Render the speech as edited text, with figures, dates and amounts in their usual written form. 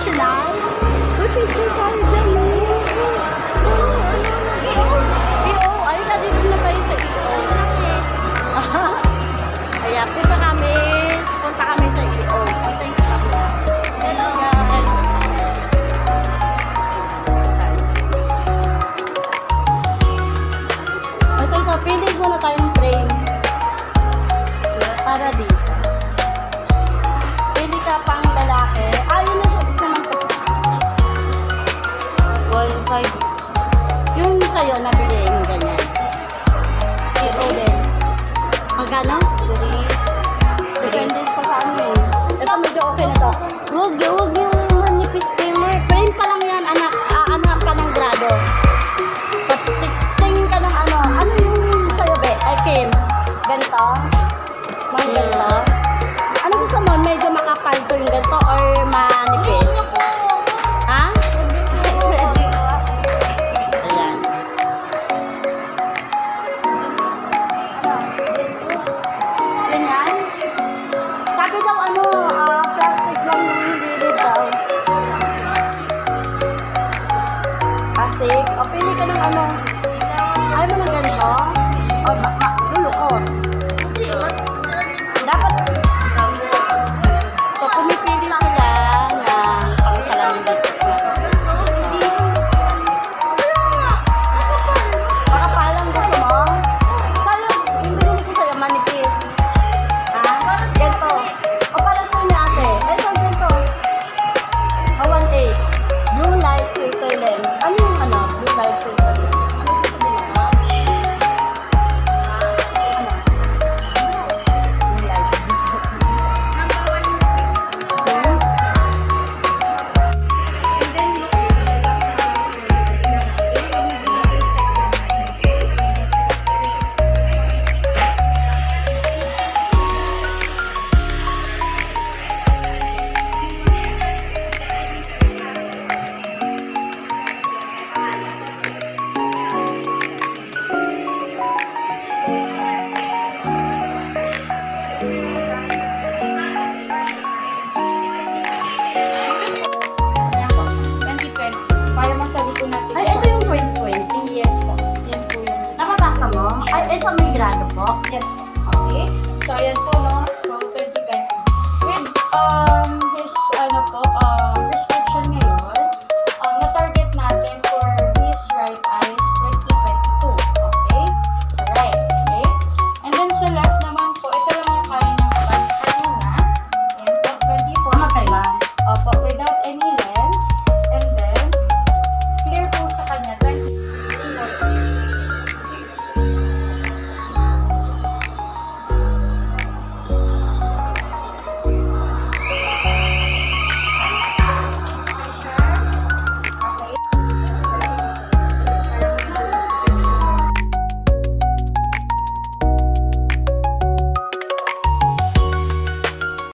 National. May picture tayo dyan, ay, dito na tayo sa EO. Ayan, punta kami sa EO. Thank you kami. Hello, guys. Ito, pili muna tayong frame. Para dito. Pili ka pang lalaki. Yun na sa naman po. 1.5. Yung sa'yo, nabili yung ganyan. EO din. Magkano? 3. Depende pa sa ano eh. Ito medyo okay na to. Huwag yung manipis kayo. Frame pa lang yan, anak. Anak ka ng grado. So, tingin ka ng ano. Ano yung sa'yo, be? Ay, Kim. Ganito? Mga ganito? Ano gusto mo? Medyo makapal to yung ganito or manipis? Ha? Ayan. Ganyan? Sabi daw ano, plastic lang yung hindi daw. Plastic? O, pili ka ng ano. Ayaw mo ng ganito? O, lulukos. Dapat, so pumipili sila ng pangsalan dito sa mga. Makapalang gusto mo? Sa'yo, yung binili ko sa'yo, manipis. Ha? Ganito. O parang ito ni ate. Ay, saan ganito? 1.8. Blue light filter lens. Ano yung ano? Blue light filter lens. Ano gusto nila? Ay, ito yung 2020. Yes po. Yan po yung... Nakabasa mo? Ay, ito may grado po. Yes po.